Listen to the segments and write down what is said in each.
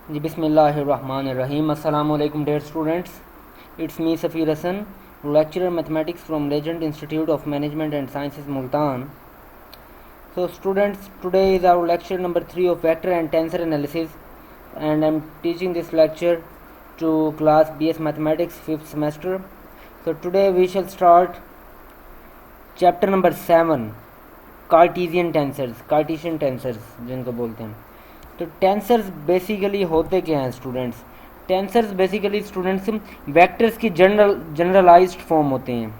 जी बिस्मिल्लाहिर्रहमानिर्रहीम। अस्सलाम वालेकुम dear students, it's me Safeer Hasan, lecturer mathematics from Legend Institute of Management and Sciences, Multan. So students, today is our lecture number 3 of vector and tensor analysis, and I'm teaching this lecture to class BS Mathematics 5th semester. So today we shall start chapter number 7, Cartesian tensors जिनको बोलते हैं। तो tensors basically होते क्या हैं students? Tensors basically students vectors की generalised form होते हैं।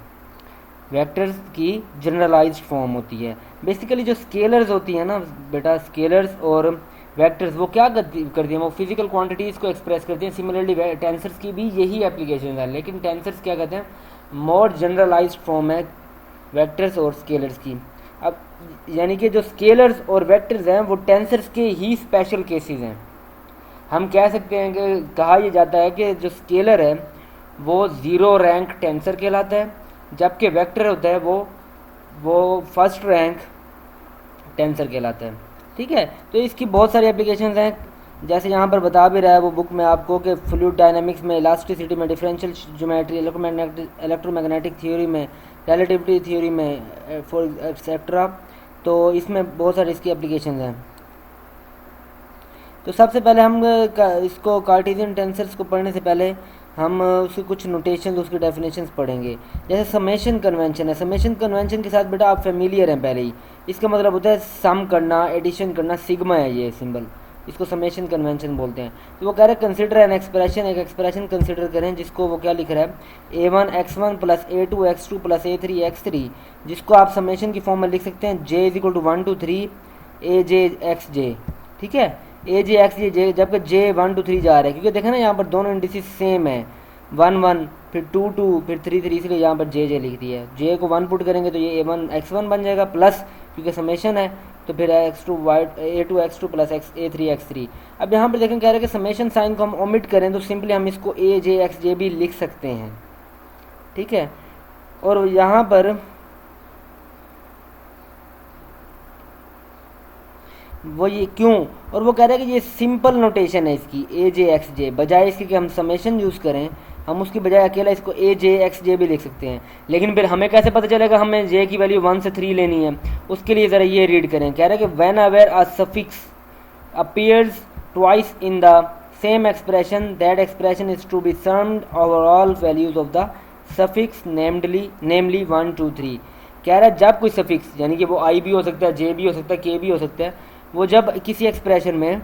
वेक्टर्स की जनरलाइज्ड फॉर्म होती है। बेसिकली जो स्केलर्स होती हैं ना बेटा, स्केलर्स और वेक्टर्स वो क्या करती हैं? वो फिजिकल क्वांटिटीज़ को एक्सप्रेस करती हैं। सिमिलरली टेंसर्स की भी यही एप्लीकेशन है, लेकिन टेंसर्स क्या कहते हैं, मोर जनरलाइज्ड फॉर्म है वेक्टर्स और स्केलर्स की। अब यानी कि जो स्केलर्स और वेक्टर्स हैं वो टेंसर्स के ही स्पेशल केसेस हैं। हम कह सकते हैं कि कहा यह जाता है कि जो स्केलर है वो ज़ीरो रैंक टेंसर कहलाता है, जबकि वेक्टर होता है वो फर्स्ट रैंक टेंसर कहलाता है। ठीक है, तो इसकी बहुत सारी एप्लीकेशंस हैं, जैसे यहाँ पर बता भी रहा है वो बुक में आपको कि फ्लूइड डायनामिक्स में, इलास्टिसिटी में, डिफरेंशियल ज्योमेट्री, इलेक्ट्रोमैग्नेटिक थ्योरी में, रिलेटिविटी थ्योरी में, फॉर एक्सेट्रा। तो इसमें बहुत सारी इसकी एप्लीकेशंस हैं। तो सबसे पहले हम इसको कार्टेशियन टेंसर्स को पढ़ने से पहले हम उसकी कुछ नोटेशन, उसकी डेफिनेशंस पढ़ेंगे। जैसे समेशन कन्वेंशन है। समेशन कन्वेंशन के साथ बेटा आप फेमिलियर हैं पहले ही। इसका मतलब होता है सम करना, एडिशन करना। सिग्मा है ये सिंबल, इसको समेशन कन्वेंशन बोलते हैं। तो वो कह रहे हैं कंसिडर एन एक्सप्रेशन, एक एक्सप्रेशन कंसिडर करें जिसको वो क्या लिख रहा है, a1x1 plus a2x2 plus a3x3, जिसको आप समेशन की फॉर्म में लिख सकते हैं j is equal to 1 to 3 aj ठीक है, aj जबकि j 1 to 3 जा रहा है, क्योंकि देखा ना यहाँ पर दोनों इंडिसेस सेम है, 1 1 फिर 2 2 फिर 3 3, इसलिए यहाँ पर j लिख दिया है। j को 1 पुट करेंगे तो ये a1x1 बन जाएगा, प्लस क्योंकि समेशन है तो फिर a2x2 प्लस a3x3। अब यहाँ पर देखें कह रहे हैं कि समेशन साइन को हम ओमिट करें तो सिंपली हम इसको aj भी लिख सकते हैं। ठीक है, और यहाँ पर वो ये क्यों, और वो कह रहे हैं कि ये सिंपल नोटेशन है इसकी aj बजाय इसके कि हम समेशन यूज़ करें, हम उसकी बजाय अकेला इसको aj भी लिख सकते हैं। लेकिन फिर हमें कैसे पता चलेगा हमें j की वैल्यू 1 से 3 लेनी है? उसके लिए ज़रा ये रीड करें। कह रहे हैं कि whenever a suffix appears twice in the same expression, that expression is to be summed over all values of the suffix namely 1 2 3। कह रहा है जब कोई सफिक्स, यानी कि वो i भी हो सकता है, j भी हो सकता है, k भी हो सकता है, वो जब किसी एक्सप्रेशन में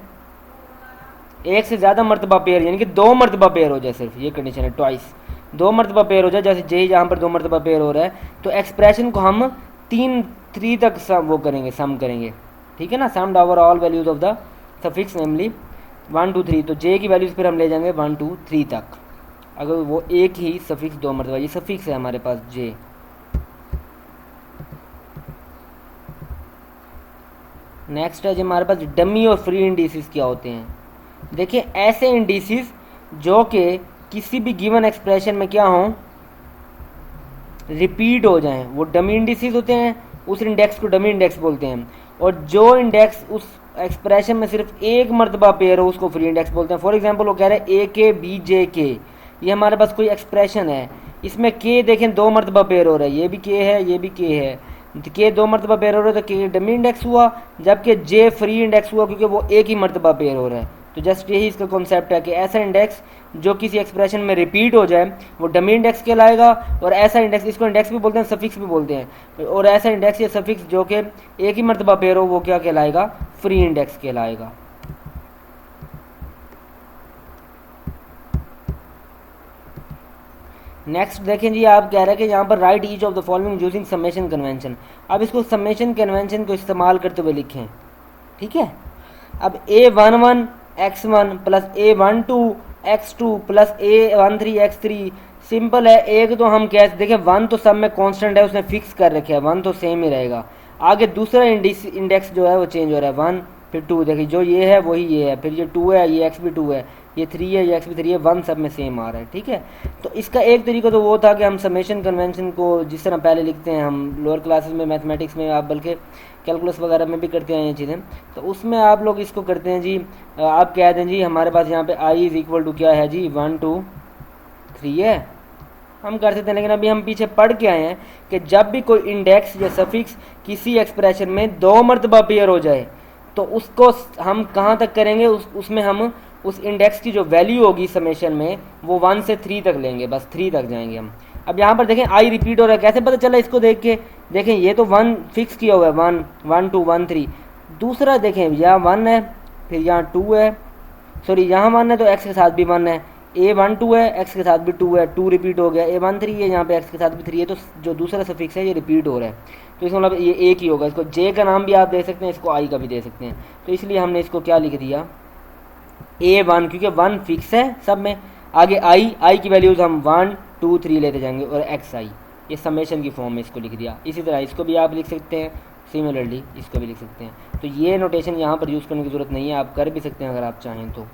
एक से ज़्यादा मरतबा पेयर, यानी कि 2 मरतबा पेयर हो जाए, सिर्फ ये कंडीशन है, ट्वाइस 2 मरतबा पेयर हो जाए, जैसे जे जहाँ पर 2 मरतबा पेयर हो रहा है, तो एक्सप्रेशन को हम 3 तक वो करेंगे, सम करेंगे। ठीक है ना, summed over all values of the suffix namely 1 2 3। तो जे की वैल्यूज फिर हम ले जाएंगे 1 2 3 तक, अगर वो एक ही सफिक्स 2 मरतबा, ये सफिक्स है हमारे पास जे। नेक्स्ट है जो हमारे पास डमी और फ्री इंडिसेस क्या होते हैं। देखिए ऐसे इंडिसेस जो कि किसी भी गिवन एक्सप्रेशन में क्या हों, रिपीट हो जाएं, वो डमी इंडिसेस होते हैं। उस इंडेक्स को डमी इंडेक्स बोलते हैं। और जो इंडेक्स उस एक्सप्रेशन में सिर्फ एक मरतबा पेयर हो उसको फ्री इंडेक्स बोलते हैं। फॉर एग्जांपल वो कह रहे हैं ए के बी जे के, ये हमारे पास कोई एक्सप्रेशन है, इसमें के देखें 2 मरतबा पेयर हो रहा है, ये भी के है, ये भी के है, के 2 मरतबा पेयर हो रहा है तो के डमी इंडेक्स हुआ, जबकि जे फ्री इंडेक्स हुआ क्योंकि वो एक ही मरतबा पेयर हो रहा है। तो जस्ट यही इसका कॉन्सेप्ट है कि ऐसा इंडेक्स जो किसी एक्सप्रेशन में रिपीट हो जाए वो डमी इंडेक्स कहलाएगा, और ऐसा इंडेक्स, इसको इंडेक्स भी बोलते हैं, सफिक्स भी बोलते हैं, और ऐसा इंडेक्स या सफिक्स जो कि एक ही मरतबा पेयर हो वो क्या कहलाएगा, फ्री इंडेक्स कहलाएगा। नेक्स्ट देखें जी, आप कह रहे हैं कि यहाँ पर right each of the following using summation convention. अब इसको समेशन कन्वेंशन को इस्तेमाल करते हुए लिखें। ठीक है, अब a11 x1 plus a12 x2 plus a13 x3 simple है। एक तो हम कैसे देखें, 1 तो सब में कांस्टेंट है, उसने फिक्स कर रखा है, 1 तो सेम ही रहेगा। आगे दूसरा इंडेक्स जो है वो चेंज हो रहा है, 1 फिर 2, देखिए जो ये है वही ये है, फिर ये 2 है, ये x भी 2 है, ये 3 है, ये x भी 3 है, 1 सब में सेम आ रहा है। ठीक है, तो इसका एक तरीका तो वो था कि हम समेशन कन्वेंशन को जिस तरह पहले लिखते हैं हम लोअर क्लासेस में मैथमेटिक्स में, आप बल्कि कैलकुलस वगैरह में भी करते हैं ये चीज़ें। तो उसमें आप लोग इसको करते हैं जी, आप कह दें जी हमारे पास यहाँ पे आई इज़ इक्वल टू क्या है जी 1 2 3 है, हम कर सकते हैं। लेकिन अभी हम पीछे पढ़ के आए हैं कि जब भी कोई इंडेक्स या सफिक्स किसी एक्सप्रेशन में 2 मरतबा अपीयर हो जाए तो उसको हम कहाँ तक करेंगे, उसमें हम उस इंडेक्स की जो वैल्यू होगी समेशन में वो 1 से 3 तक लेंगे, बस 3 तक जाएंगे हम। अब यहाँ पर देखें आई रिपीट हो रहा है, कैसे पता चला इसको देख के, देखें ये तो 1 फिक्स किया हुआ है, 1 1 2 1 3। दूसरा देखें यहाँ 1 है, फिर यहाँ 2 है, सॉरी यहाँ 1 है तो एक्स के साथ भी 1 है, A1 2 है, एक्स के साथ भी 2 है, 2 रिपीट हो गया, A1 3 है, यहाँ पे एक्स के साथ भी 3 है, तो जो दूसरा सफिक्स है ये रिपीट हो रहा है, तो इसका मतलब ये एक ही होगा। इसको जे का नाम भी आप दे सकते हैं, इसको आई का भी दे सकते हैं। तो इसलिए हमने इसको क्या लिख दिया A1, क्योंकि 1 फिक्स है सब में। आगे आई की वैल्यूज़ हम 1 2 3 लेते जाएंगे और एक्स आई, ये समेशन की फॉर्म में इसको लिख दिया। इसी तरह इसको भी आप लिख सकते हैं, सिमिलरली इसको भी लिख सकते हैं। तो ये नोटेशन यहाँ पर यूज़ करने की ज़रूरत नहीं है, आप कर भी सकते हैं अगर आप चाहें तो।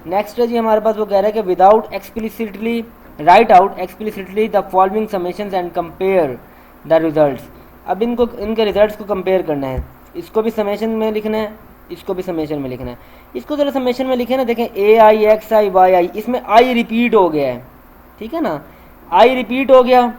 नेक्स्ट है जी हमारे पास, वो कह रहा है कि without explicitly right out explicitly the following summations and compare the results. अब इनके रिजल्ट्स को कंपेयर करना है, इसको भी समेशन में लिखना है, इसको भी समेशन में लिखना है। इसको ज़रा समेशन में लिखे ना, देखें ए आई एक्स आई वाई आई, इसमें आई रिपीट हो गया है, ठीक है ना, आई रिपीट हो गया,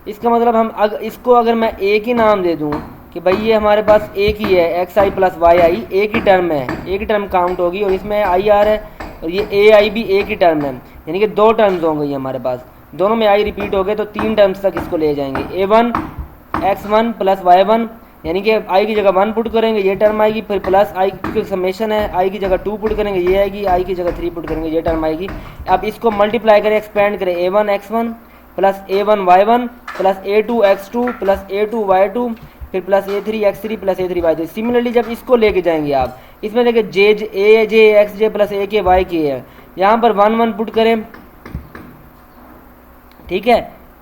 इसका मतलब हम इसको अगर मैं एक ही नाम दे दूँ कि भाई ये हमारे पास एक ही है, एक्स आई प्लस वाई आई एक ही टर्म है, एक ही टर्म काउंट होगी, और इसमें आई आ रहा है और ये ए आई भी एक ही टर्म है, यानी कि 2 टर्म्स होंगे ये हमारे पास, दोनों में आई रिपीट हो गए तो 3 टर्म्स तक इसको ले जाएंगे। A1 x1 प्लस y1, यानी कि आई की जगह 1 पुट करेंगे ये टर्म आएगी, फिर प्लस आई क्योंकि समेशन है, आई की जगह 2 पुट करेंगे ये आएगी, आई की जगह 3 पुट करेंगे ये टर्म आएगी। अब इसको मल्टीप्लाई करें, एक्सपेंड करें, A1 x1 plus A1 y1 plus A2 x2 plus A2 y2 फिर plus A3 x3 plus A3 y3। Similarly जब इसको लेके जाएंगे आप, इसमें देखिए ए जे एक्स जे प्लस ए के वाई के है, यहाँ पर 1 1 पुट करें, ठीक है।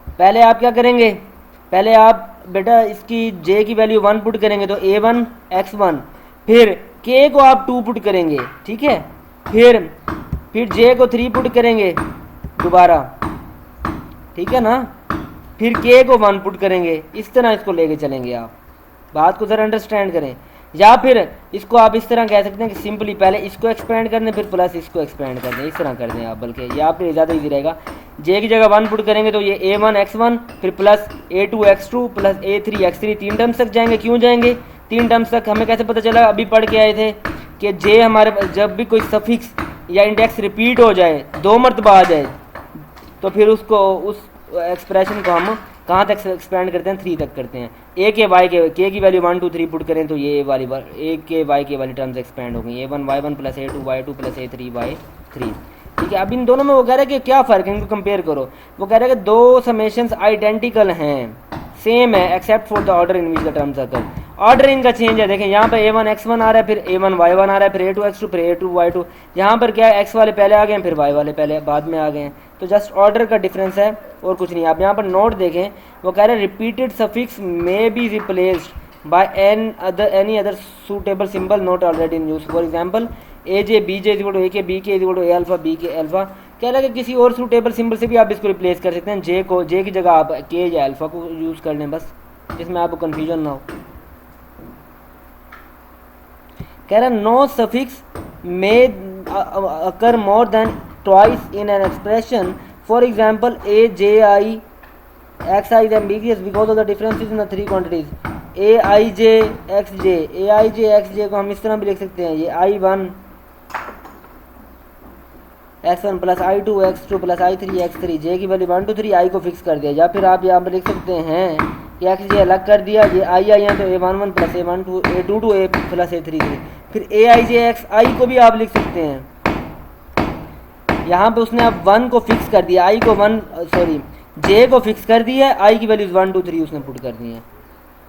पहले आप क्या करेंगे, पहले आप बेटा इसकी जे की वैल्यू 1 पुट करेंगे तो A1 x1, फिर के को आप 2 पुट करेंगे, ठीक है, फिर जे को 3 पुट करेंगे दोबारा, ठीक है ना, फिर के को 1 पुट करेंगे, इस तरह इसको लेके चलेंगे आप। बात को ज़रा अंडरस्टैंड करें। या फिर इसको आप इस तरह कह सकते हैं कि सिंपली पहले इसको एक्सपेंड कर दें फिर प्लस इसको एक्सपेंड कर दें, इस तरह कर दें आप, बल्कि या फिर ज़्यादा इजी रहेगा। जे की जगह 1 पुट करेंगे तो ये A1 x1 फिर plus A2 x2 plus A3 x3, 3 terms तक जाएंगे। क्यों जाएंगे 3 टर्म्स तक, हमें कैसे पता चला, अभी पढ़ के आए थे कि जे हमारे जब भी कोई सफिक्स या इंडेक्स रिपीट हो जाए 2 मरतबा आ जाए तो फिर उसको उस एक्सप्रेशन को हम कहाँ तक एक्सपेंड करते हैं, 3 तक करते हैं। ए के वाई के की वैल्यू 1 2 3 पुट करें तो ये वाली ए के वाई के वाली टर्म्स एक्सपेंड हो गई, A1 y1 plus A2 y2 plus A3 y3, ठीक है। अब इन दोनों में वो कह रहा है कि क्या फ़र्क है, इनको कंपेयर करो। वो कह रहा है कि 2 समेशंस आइडेंटिकल हैं, सेम है, except for the order in which the terms occur. Order इनका चेंज है, देखें यहाँ पे A1 x1 आ रहा है, फिर A1 y1 आ रहा है, फिर A2 x2 फिर A2 y2। यहाँ पर क्या है, x वाले पहले आ गए हैं, फिर y वाले पहले बाद में आ गए हैं, तो जस्ट ऑर्डर का डिफरेंस है और कुछ नहीं। आप यहाँ पर नोट देखें, वो कह रहे हैं repeated suffix may be replaced by any other suitable symbol not already in use. For example A J B J equal to A K B K equal to A alpha B K alpha. कह रहा है कि किसी और suitable symbol से भी आप इसको रिप्लेस कर सकते हैं, जे की जगह आप के या अल्फा को यूज़ कर लें, बस जिसमें आपको कन्फ्यूजन ना हो। कह रहा है no suffix may occur more than twice in an expression. For example A J I X I is ambiguous because of the differences in the 3 quantities. A I J X J को हम इस तरह भी लिख सकते हैं, ये I1 x1 plus I2 x2 plus I3 x3, जे की वैल्यू 1 2 3, आई को फिक्स कर दिया। या फिर आप यहाँ पर लिख सकते हैं कि एक्स जे अलग कर दिया, ये आई है तो A11 plus A12 A2 to A plus A3 फिर ए आई जे एक्स आई को भी आप लिख सकते हैं। यहाँ पे उसने अब 1 को फिक्स कर दिया, आई को 1 सॉरी जे को फिक्स कर दिया, आई की वैल्यूज 1 2 3 उसने पुट कर दी है।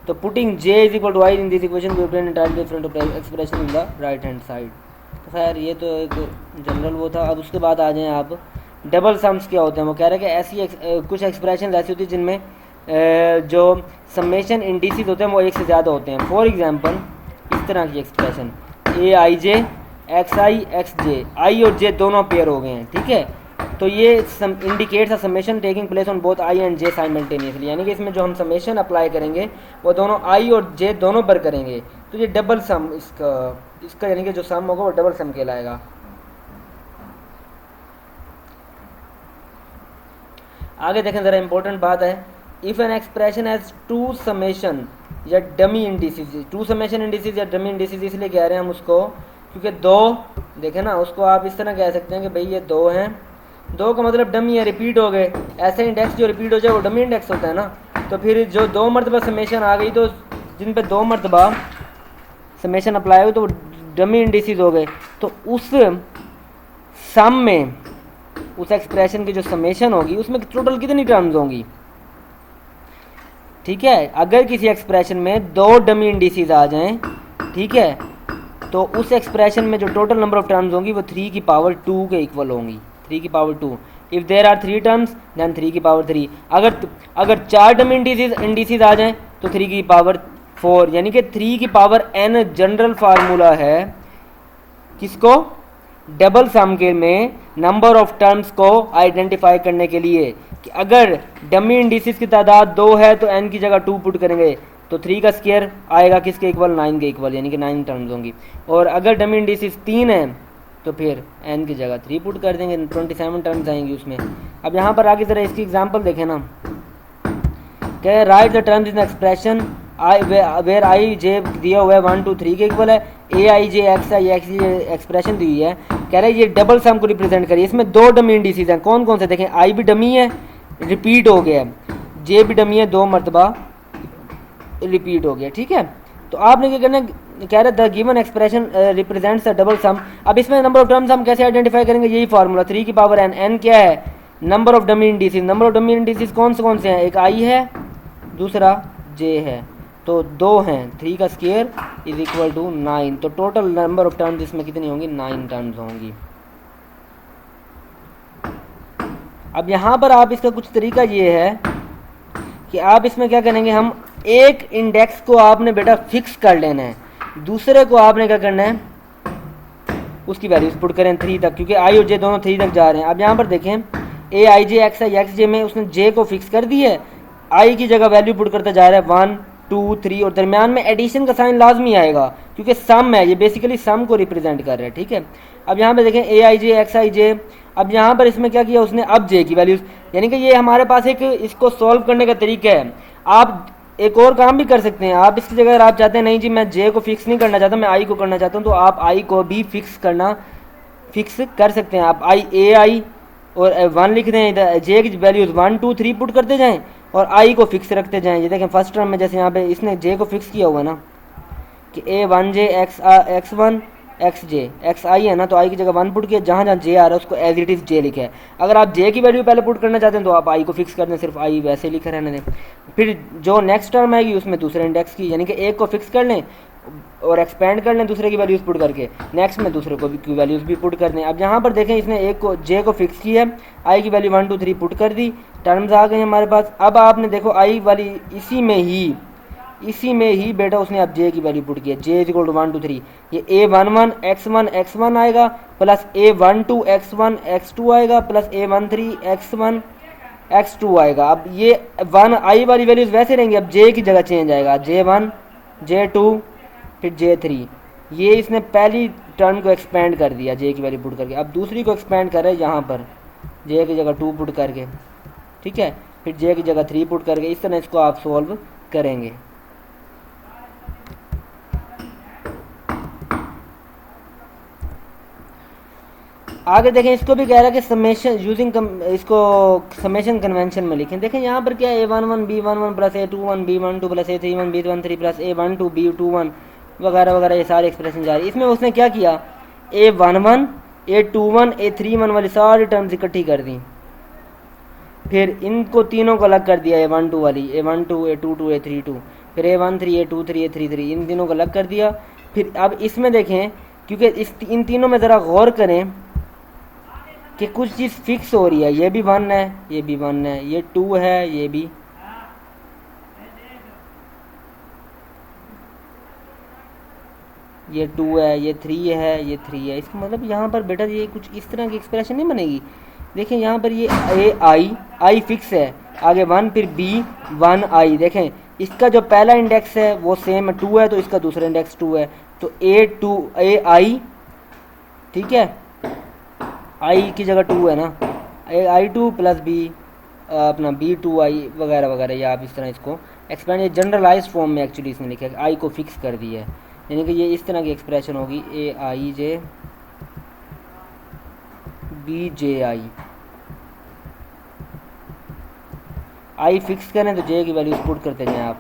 तो putting J is equal to I in this equation we obtain entirely different expression in the right hand side. तो खैर ये तो एक जनरल वो था। अब उसके बाद आ जाएं आप डबल सम्स क्या होते हैं। वो कह रहे हैं कि ऐसी कुछ एक्सप्रेशन ऐसी होती है जिनमें जो समेशन इंडिसेस होते हैं वो एक से ज़्यादा होते हैं। फॉर एग्जांपल इस तरह की expression a I J X I X जे, आई और जे दोनों पेयर हो गए हैं, ठीक है। तो ये indicates a summation taking place on both I and J simultaneously, यानी कि इसमें जो हम समेशन अप्लाई करेंगे वो दोनों आई और जे दोनों पर करेंगे, तो ये डबल सम इसका यानी कि जो सम होगा वो डबल सम कहलाएगा। आगे देखें ज़रा इंपॉर्टेंट बात है, if an expression has two summation या dummy indices, two summation indices या डमी इंडिसेस इसलिए कह रहे हैं हम उसको क्योंकि दो, देखें ना, उसको आप इस तरह कह सकते हैं कि भाई ये दो हैं, दो का मतलब डमी है, रिपीट हो गए, ऐसे इंडेक्स जो रिपीट हो जाए वो डमी इंडेक्स होता है ना। तो फिर जो दो मरतबा समेशन आ गई तो जिन पे दो मरतबा समेशन अप्लाई हो तो वो डमी इंडिसेस हो गए, तो उस सम में उस एक्सप्रेशन की जो समेशन होगी उसमें टोटल कितनी टर्म्स होंगी, ठीक है। अगर किसी एक्सप्रेशन में दो डमी इंडिसेस आ जाएं, ठीक है, तो उस एक्सप्रेशन में जो टोटल नंबर ऑफ टर्म्स होंगी वो 3 की पावर 2 के इक्वल होंगी, 3 की power 2। If there are 3 terms then 3 की पावर 3। अगर 4 डमी इंडिसेस आ जाएं तो 3 की पावर 4, यानी कि 3 की पावर n जनरल फार्मूला है किसको, डबल सम के में नंबर ऑफ टर्म्स को आइडेंटिफाई करने के लिए कि अगर डमी इंडिसेस की तादाद 2 है तो n की जगह 2 पुट करेंगे तो 3 का स्क्वायर आएगा किसके इक्वल, 9 के इक्वल, यानी कि 9 टर्म्स होंगी। और अगर डमी इंडिसेस 3 है तो फिर n की जगह 3 पुट कर देंगे, 27 टर्म्स आएंगी उसमें। अब यहाँ पर आगे ज़रा इसकी एग्जांपल देखें ना, क्या write the terms in expression where I J दिया हुआ है 1 2 3 के इक्वल है, A I J X I X ये एक्सप्रेशन दी हुई है, कह रहे हैं ये डबल सम को रिप्रेजेंट करिए। इसमें दो डमी इंडिसेस हैं, कौन कौन से देखें, आई भी डमी है, रिपीट हो गया, जे भी डमी है, 2 मरतबा रिपीट हो गया, ठीक है। तो आपने क्या करना है, कह रहे the given expression represents a double sum. अब इसमें नंबर ऑफ टर्म्स हम कैसे आइडेंटिफाई करेंगे, यही फार्मूला 3 की पावर n, n क्या है, number of dummy indices. Number of dummy indices कौन से हैं, एक आई है, दूसरा जे है, तो 2 हैं, 3 का स्क्वायर इज इक्वल टू 9, तो टोटल नंबर ऑफ टर्म्स इसमें कितनी होंगी, 9 टर्म्स होंगी। अब यहाँ पर आप इसका कुछ तरीका ये है कि आप इसमें क्या करेंगे, हम एक इंडेक्स को आपने बेटा फिक्स कर लेना है, दूसरे को आपने क्या करना है उसकी वैल्यूज पुट करें 3 तक, क्योंकि आई और जे दोनों 3 तक जा रहे हैं। अब यहाँ पर देखें ए I J X I X जे में उसने जे को फिक्स कर दी है, आई की जगह वैल्यू पुट करता जा रहा है 1 2 3 और दरमियान में एडिशन का साइन लाजमी आएगा क्योंकि सम है, ये बेसिकली सम को रिप्रेजेंट कर रहा है, ठीक है। अब यहाँ पे देखें ए आई जे एक्स आई जे, अब यहाँ पर इसमें क्या किया उसने, अब जे की वैल्यूज, यानी कि ये हमारे पास एक इसको सॉल्व करने का तरीका है। आप एक और काम भी कर सकते हैं, आप इसकी जगह अगर आप चाहते हैं नहीं जी मैं जे को फिक्स नहीं करना चाहता, मैं आई को करना चाहता हूँ, तो आप आई को भी फिक्स कर सकते हैं। आप आई और 1 लिख दें, इधर जे की वैल्यूज 1 2 3 पुट करते जाएं और आई को फिक्स रखते जाएं। ये देखें फर्स्ट टर्म में जैसे यहाँ पे इसने जे को फिक्स किया हुआ ना कि A1 जे x1 एक्स जे एक्स आई है ना, तो आई की जगह 1 पुट किया, जहाँ जहाँ जे आ रहा है उसको एज इट इज़ जे लिखा है। अगर आप जे की वैल्यू पहले पुट करना चाहते हैं तो आप आई को फिक्स कर दें, सिर्फ आई वैसे लिखा रहने दें। फिर जो नेक्स्ट टर्म आएगी उसमें दूसरे इंडेक्स की, यानी कि एक को फिक्स कर लें और एक्सपेंड कर लें दूसरे की वैल्यूज़ पुट करके, नेक्स्ट में दूसरे को भी वैल्यूज़ भी पुट कर दें। अब यहाँ पर देखें इसने एक को जे को फिक्स किया, आई की वैल्यू 1 2 3 पुट कर दी, टर्म्स आ गए हमारे पास। अब आपने देखो आई वाली इसी में ही बेटा उसने अब जे की वैल्यू पुट किया, जे इज इक्वल टू 1 2 3, ये A11 x1 आएगा प्लस A12 x1 x2 आएगा प्लस A13 x1 x2 आएगा। अब ये 1 आई वाली वैल्यूज वैसे रहेंगी, अब जे की जगह चेंज आएगा, J1 J2 फिर J3। ये इसने पहली टर्म को एक्सपेंड कर दिया जे की वैल्यू पुट करके, अब दूसरी को एक्सपेंड कर रहे हैं यहाँ पर जे की जगह 2 पुट करके, ठीक है, फिर जे की जगह 3 पुट करके, इस तरह इसको आप सोल्व करेंगे। आगे देखें इसको भी कह रहा है कि समेशन यूजिंग इसको समेशन कन्वेंशन में लिखें। देखें यहाँ पर क्या है, A11 B11 plus A21 B12 plus A31 B13 plus A12 B21 वगैरह वगैरह, ये सारे एक्सप्रेशन जा रही है। इसमें उसने क्या किया, A11 A21 A31 वाली सारी टर्म्स इकट्ठी कर दी, फिर इनको तीनों को अलग कर दिया, A12 वाली A12 A22 A32, फिर A13 A23 A33 इन तीनों को अलग कर दिया। फिर अब इसमें देखें क्योंकि इन तीनों में ज़रा गौर करें कि कुछ चीज़ फिक्स हो रही है, ये भी 1 है, ये भी 1 है, ये 2 है, ये भी, ये 2 है, ये 3 है, ये 3 है। इसका मतलब यहाँ पर बेटा ये कुछ इस तरह की एक्सप्रेशन नहीं बनेगी देखें यहाँ पर ये ए आई फिक्स है, आगे 1 फिर बी 1 आई। देखें इसका जो पहला इंडेक्स है वो सेम 2 है, तो इसका दूसरा इंडेक्स 2 है, तो ए आई, ठीक है, आई की जगह 2 है ना, ए आई 2 प्लस बी अपना बी 2 आई वगैरह वगैरह, या आप इस तरह इसको एक्सपेंड, ये जनरलाइज फॉर्म में एक्चुअली इसने लिखा है, आई को फिक्स कर दिया है, यानी कि ये इस तरह की एक्सप्रेशन होगी ए I J B J I fix करें तो जे की वैल्यूज पुट करते जाएँ आप,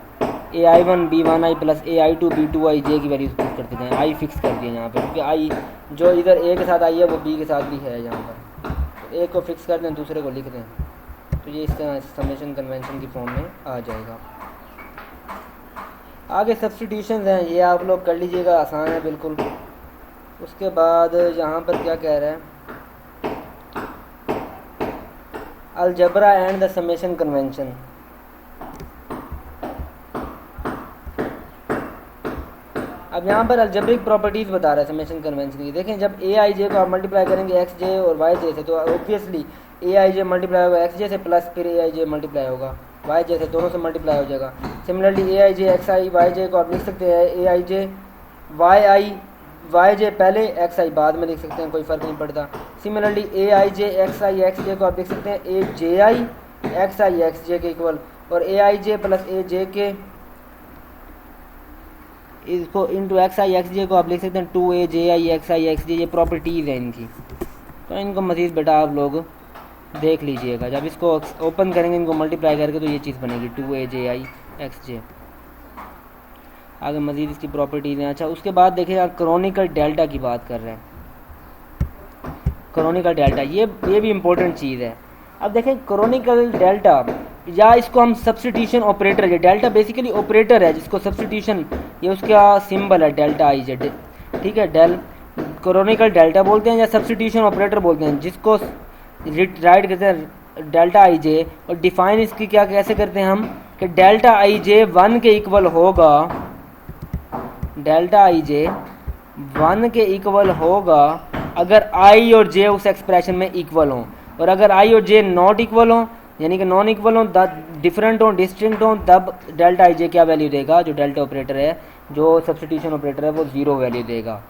ए आई 1 बी 1 आई प्लस ए आई 2 बी 2 आई, जे की वैल्यूज पुट करते जाएँ। आई फिक्स कर दिया यहाँ पर, क्योंकि आई जो इधर ए के साथ आई है वो बी के साथ भी है यहाँ पर, तो ए को फिक्स कर दें, दूसरे को लिख दें, तो ये इस तरह समेशन कन्वेंशन की फॉर्म में आ जाएगा। आगे सब्स्टिट्यूशंस हैं, ये आप लोग कर लीजिएगा, आसान है बिल्कुल। उसके बाद यहाँ पर क्या कह रहा है, algebra and the summation convention. अब यहाँ पर अलजेब्रिक प्रॉपर्टीज़ बता रहा है समेशन कन्वेंशन की। देखें जब ए आई जे को आप मल्टीप्लाई करेंगे एक्स जे और वाई जे से, तो obviously A I J multiply होगा एक्स जे से, प्लस फिर ए आई जे मल्टीप्लाई होगा वाई जे से, दोनों से मल्टीप्लाई हो जाएगा। Similarly A I J X I Y जे को आप लिख सकते हैं ए आई जे वाई जे पहले एक्स आई बाद में लिख सकते हैं, कोई फ़र्क नहीं पड़ता। Similarly A I J X J को आप लिख सकते हैं ए जे आई एक्स जे के इक्वल, और ए आई जे प्लस ए जे के इसको इंटू एक्स जे को आप लिख सकते हैं 2 जे आई एक्स जे। ये प्रॉपर्टीज़ हैं इनकी, तो इनको मज़ीद बेटा आप लोग देख लीजिएगा, जब इसको ओपन करेंगे इनको मल्टीप्लाई करके तो ये चीज़ बनेगी 2 जे आई एक्स जे। आगे मज़ीद इसकी प्रॉपर्टीज़ हैं। अच्छा उसके बाद देखिए क्रोनिकल डेल्टा की बात कर रहे हैं, क्रोनिकल डेल्टा ये भी इम्पोर्टेंट चीज़ है। अब देखें क्रोनिकल डेल्टा, या इसको हम सब्स्टिट्यूशन ऑपरेटर, ये डेल्टा बेसिकली ऑपरेटर है जिसको सब्स्टिट्यूशन, ये उसका सिंबल है डेल्टा आई जेड, ठीक है, क्रोनिकल डेल्टा बोलते हैं या सब्स्टिट्यूशन ऑपरेटर बोलते हैं, जिसको राइट करते हैं डेल्टा आई जे। और डिफाइन इसकी क्या कैसे करते हैं हम, कि डेल्टा आई जे 1 के इक्वल होगा, डेल्टा आई जे 1 के इक्वल होगा अगर आई और जे उस एक्सप्रेशन में इक्वल हों, और अगर आई और जे नॉट इक्वल हों, यानी कि नॉन इक्वल हो, डिफरेंट हो, डिस्टिंक्ट हो, तब डेल्टा आई जे क्या वैल्यू देगा, जो डेल्टा ऑपरेटर है, जो सब्स्टिट्यूशन ऑपरेटर है, वो 0 वैल्यू देगा।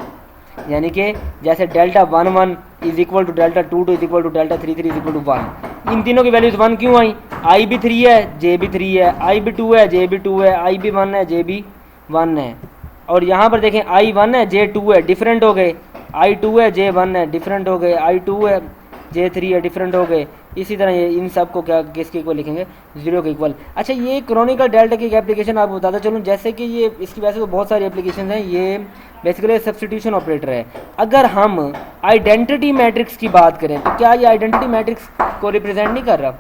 यानी कि जैसे delta 1 1 is equal to delta 2 2 is equal to delta 3 3 is equal to 1। इन तीनों की वैल्यूज 1 क्यों आई, आई भी 3 है जे भी 3 है, आई भी 2 है जे भी 2 है, आई भी 1 है जे भी 1 है। और यहाँ पर देखें आई 1 है जे 2 है, डिफरेंट हो गए, आई 2 है जे 1 है, डिफरेंट हो गए, आई 2 है जे 3 है, डिफरेंट हो गए। इसी तरह ये इन सब को क्या किसके इक्वल लिखेंगे, 0 के इक्वल। अच्छा ये क्रोनिकल डेल्टा की एक एप्लीकेशन आपको बताता चलूँ, जैसे कि ये इसकी वैसे तो बहुत सारी एप्लीकेशन हैं, ये बेसिकली सब्स्टिट्यूशन ऑपरेटर है। अगर हम आइडेंटिटी मैट्रिक्स की बात करें तो क्या ये आइडेंटिटी मैट्रिक्स को रिप्रेजेंट नहीं कर रहा,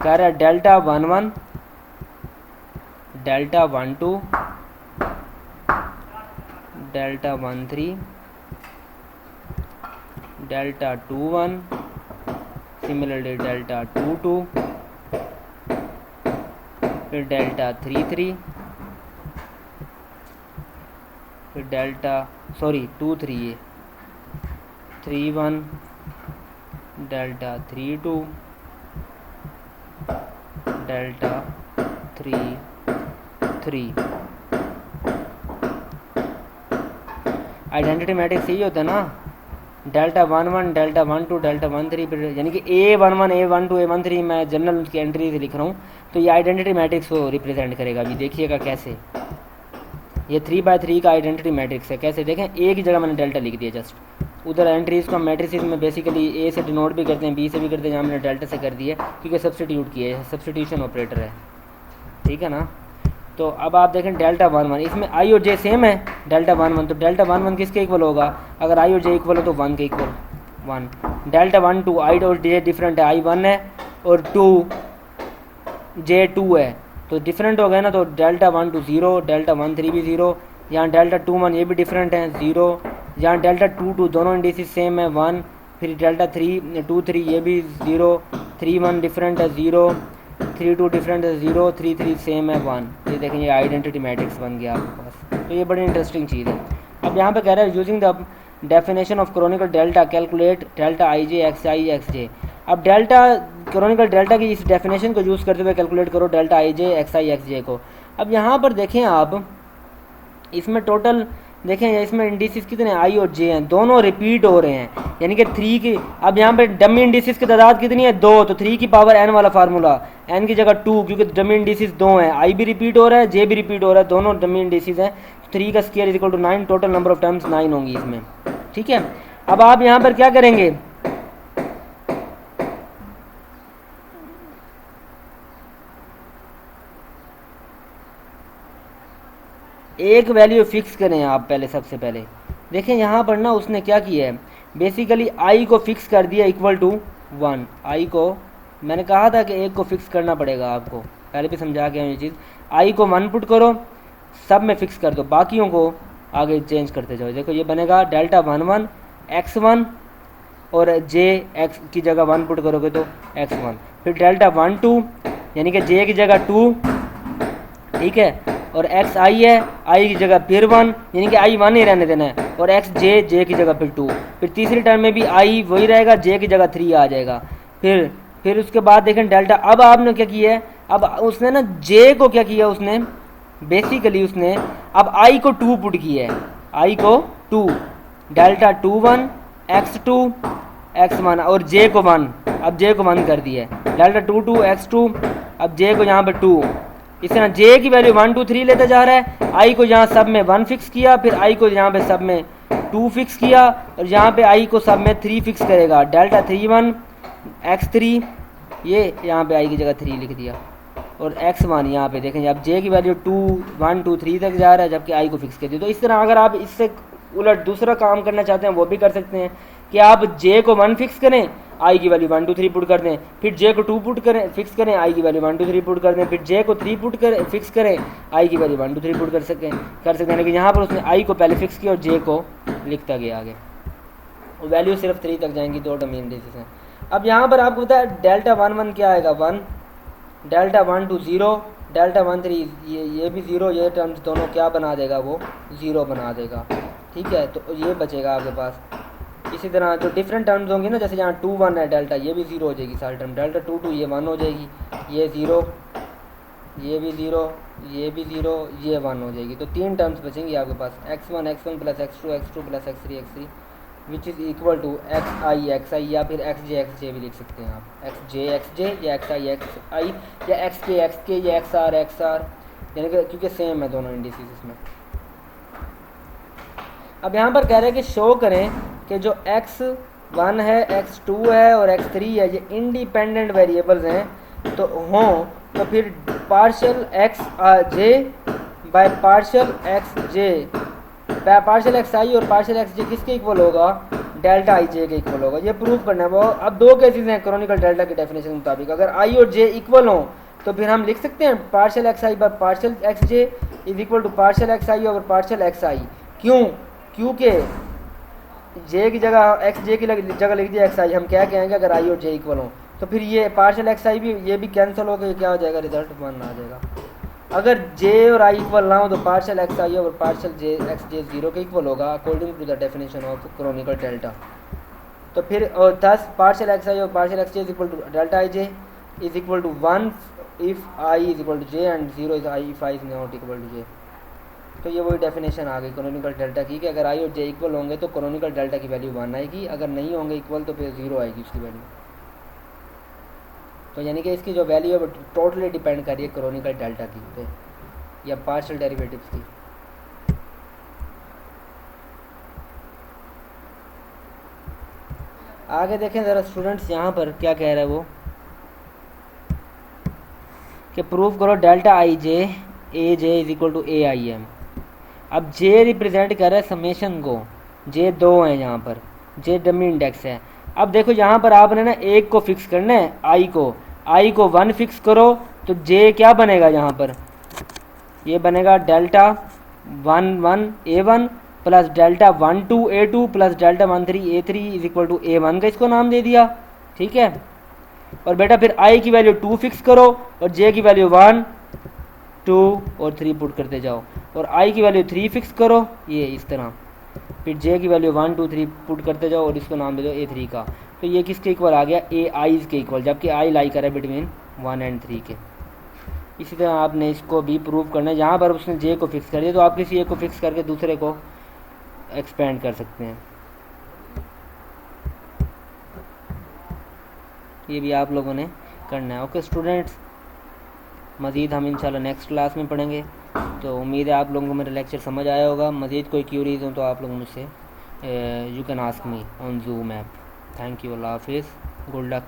कह रहा है delta 1 1 delta 1 2 delta 1 3 delta 2 1, similarly delta 2 2, फिर डेल्टा 3 3, फिर डेल्टा 2 3 ये 3 1, डेल्टा 3 2, डेल्टा 3 3। आइडेंटिटी मैट्रिक्स यही होता है ना, डेल्टा 1 1 डेल्टा 1 2 डेल्टा 1 3, यानी कि A11 A12 A13 मैं जनरल उसकी एंट्री से लिख रहा हूँ, तो ये आइडेंटिटी मैट्रिक्स को रिप्रेजेंट करेगा। अभी देखिएगा कैसे, ये 3x3 का आइडेंटिटी मैट्रिक्स है। कैसे देखें, ए की जगह मैंने डेल्टा लिख दिया जस्ट, उधर एंट्रीज को मैट्रिक्स में बेसिकली ए से डिनोट भी करते हैं, बी से भी करते हैं, यहाँ मैंने डेल्टा से कर दिया क्योंकि सब्स्टिट्यूट किया है, सब्स्टिट्यूशन ऑपरेटर है, ठीक है ना। तो अब आप देखें डेल्टा 1 1, इसमें आई और जे सेम है, डेल्टा 1 1, तो डेल्टा 1 1 किसके इक्वल होगा, अगर आई और जे इक्वल हो तो 1 के इक्वल 1। डेल्टा 1 2, आई और जे डिफरेंट है, आई 1 है और 2 जे 2 है, तो डिफरेंट हो गए ना, तो डेल्टा 1 2 0, डेल्टा 1 3 भी 0, यहाँ डेल्टा 2 1 ये भी डिफरेंट है 0, यहाँ डेल्टा 2 2 दोनों इंडिसेस सेम है 1, फिर डेल्टा 3 2 3 ये भी 0, 3 1 डिफरेंट है 0, 3 2 डिफरेंट है 0, 3 3 सेम है 1। ये देखें ये आइडेंटिटी मैट्रिक्स बन गया आपके पास, तो ये बड़ी इंटरेस्टिंग चीज़ है। अब यहाँ पे कह रहा है using the definition of Kronecker delta calculate delta I J X J. अब डेल्टा कैनोनिकल डेल्टा की इस डेफिनेशन को यूज़ करते हुए कैलकुलेट करो delta I J X I X J को। अब यहाँ पर देखें आप, इसमें टोटल देखें, इसमें इंडिसेस कितने आई और जे हैं, दोनों रिपीट हो रहे हैं, यानी कि 3 की। अब यहाँ पे डमी इंडिसेस की तादाद कितनी है, 2, तो 3 की पावर n वाला फार्मूला, n की जगह 2, क्योंकि डमी इंडिसेस 2 हैं, आई भी रिपीट हो रहा है, जे भी रिपीट हो रहा है, दोनों डमी इंडिसेस हैं। 3 का square is equal to 9, total number of terms 9 होंगी इसमें, ठीक है। अब आप यहाँ पर क्या करेंगे, एक वैल्यू फिक्स करें आप पहले। सबसे पहले देखें यहाँ पर ना उसने क्या किया है, बेसिकली आई को फिक्स कर दिया इक्वल टू 1। आई को मैंने कहा था कि एक को फिक्स करना पड़ेगा, आपको पहले भी समझा के ये चीज़। आई को 1 पुट करो, सब में फिक्स कर दो, बाकियों को आगे चेंज करते जाओ। देखो ये बनेगा डेल्टा 1 1 x1 और जे एक्स की जगह 1 पुट करोगे तो x1, फिर डेल्टा 1 2 यानी कि जे की जगह 2, ठीक है, और एक्स आई है, आई की जगह फिर 1 यानी कि आई 1 ही रहने देना है, और एक्स जे, जे की जगह फिर 2, फिर तीसरी टर्म में भी आई वही रहेगा, जे की जगह 3 आ जाएगा। फिर उसके बाद देखें डेल्टा, अब आपने क्या किया है, अब उसने ना जे को क्या किया, उसने बेसिकली उसने अब आई को 2 पुट किया है, आई को 2, डेल्टा 2 1 x2 x1 और जे को 1, अब जे को 1 कर दिया है, डेल्टा 2 2 x2, अब जे को यहाँ पर 2, इस तरह जे की वैल्यू 1 2 3 लेता जा रहा है। आई को यहाँ सब में 1 फिक्स किया, फिर आई को यहाँ पे सब में 2 फिक्स किया, और यहाँ पे आई को सब में 3 फिक्स करेगा, डेल्टा 3 1 x3, ये यहाँ पे आई की जगह 3 लिख दिया, और x1 यहाँ पे देखें अब जे की वैल्यू 2 1 2 3 तक जा रहा है, जबकि आई को फिक्स कर दिया। तो इस तरह अगर आप इससे उलट दूसरा काम करना चाहते हैं वो भी कर सकते हैं कि आप जे को 1 फिक्स करें, आई की वैल्यू 1 2 3 पुट कर दें, फिर जे को 2 पुट करें फिक्स करें, आई की वैल्यू 1 2 3 पुट कर दें, फिर जे को 3 पुट करें फिक्स करें, आई की वैल्यू 1 2 3 पुट कर सकते हैं। लेकिन यहाँ पर उसने आई को पहले फिक्स किया और जे को लिखता गया आगे, वैल्यू सिर्फ 3 तक जाएंगी, 2 डमी इंडिसेस हैं। अब यहाँ पर आपको पता है डेल्टा 1 1 क्या आएगा, 1, डेल्टा 1 2 0, डेल्टा 1 3 ये भी 0, ये टर्म्स दोनों क्या बना देगा, वो 0 बना देगा, ठीक है। तो ये बचेगा आपके पास। इसी तरह जो डिफरेंट टर्म्स होंगे ना, जैसे यहाँ 2 1 है डेल्टा, ये भी 0 हो जाएगी सारी टर्म, डेल्टा 2 2 ये 1 हो जाएगी, ये 0, ये भी 0, ये भी 0, ये 1 हो जाएगी। तो 3 टर्म्स बचेंगी आपके पास, x1 plus x2 plus x3 which is equal to X I या फिर एक्स जे भी लिख सकते हैं आप, एक्स जे या एक्स आई या एक्स के या एक्स आर यानी कि क्योंकि सेम है दोनों इंडिसेस इसमें। अब यहाँ पर कह रहे हैं कि शो करें कि जो x1 है, x2 है और x3 है, ये इंडिपेंडेंट वेरिएबल्स हैं तो हों, तो फिर partial X J by partial X J, partial X I और पार्शियल एक्स जे किसके इक्वल होगा, डेल्टा आई जे के इक्वल होगा। ये प्रूव करना है। वो अब 2 केसेस हैं कैनोनिकल डेल्टा की डेफिनेशन के मुताबिक, अगर आई और जे इक्वल हों तो फिर हम लिख सकते हैं partial X I by partial X J is equal to partial X I over partial X I. क्यों? क्योंकि जे की जगह एक्स जे की जगह लिख दिया एक्स आई, हम क्या कहेंगे अगर आई और जे इक्वल हों तो फिर ये पार्शियल एक्स आई भी ये भी कैंसिल हो गया, क्या हो जाएगा, रिजल्ट 1 आ जाएगा। अगर जे और आई इक्वल ना हो तो पार्शियल एक्स आई और पार्शियल जे एक्स जे 0 के इक्वल होगा according to the definition of canonical delta. तो फिर और थस पार्शियल एक्स आई और partial X J is equal to delta I J is equal to 1 if I is equal to J and 0 is I if I is not equal to J. तो ये वही definition आ गई canonical delta की कि अगर आई और J equal होंगे तो कैनोनिकल डेल्टा की वैल्यू 1 आएगी, अगर नहीं होंगे इक्वल तो फिर 0 आएगी उसकी वैल्यू। तो यानी कि इसकी जो वैल्यू है वो टोटली डिपेंड कर रही है कैनोनिकल डेल्टा की पे या पार्शियल डेरिवेटिव्स की। आगे देखें ज़रा स्टूडेंट्स, यहाँ पर क्या कह रहा है वो कि प्रूव करो delta I J A J is equal to A I M. अब जे रिप्रेजेंट कर रहा है समेशन को, जे 2 है यहाँ पर, जे डमी इंडेक्स है। अब देखो यहाँ पर आपने ना एक को फिक्स करना है, आई को 1 फिक्स करो तो जे क्या बनेगा, यहाँ पर ये बनेगा delta 1 1 A1 plus delta 1 2 A2 plus delta 1 3 A3 is equal to A1 का इसको नाम दे दिया, ठीक है। और बेटा फिर आई की वैल्यू 2 फिक्स करो और जे की वैल्यू 1 2 और 3 पुट करते जाओ, और आई की वैल्यू 3 फिक्स करो ये इस तरह, फिर जे की वैल्यू 1 2 3 पुट करते जाओ और इसको नाम दे दो A3 का। तो ये किसके इक्वल आ गया, ए आईज के इक्वल, जबकि आई लाई करे बिटवीन 1 और 3 के। इसी तरह आपने इसको भी प्रूव करना है। जहाँ पर उसने जे को फिक्स कर दिया तो आप किसी एक को फिक्स करके दूसरे को एक्सपेंड कर सकते हैं। ये भी आप लोगों ने करना है। ओके स्टूडेंट्स, मज़ीद हम इंशाल्लाह नेक्स्ट क्लास में पढ़ेंगे। तो उम्मीद है आप लोगों को मेरा लेक्चर समझ आया होगा। मज़ीद कोई क्यूरीज हो तो आप लोग मुझसे you can ask me on Zoom app. Thank you, अल्लाह हाफिज़, गुड लक।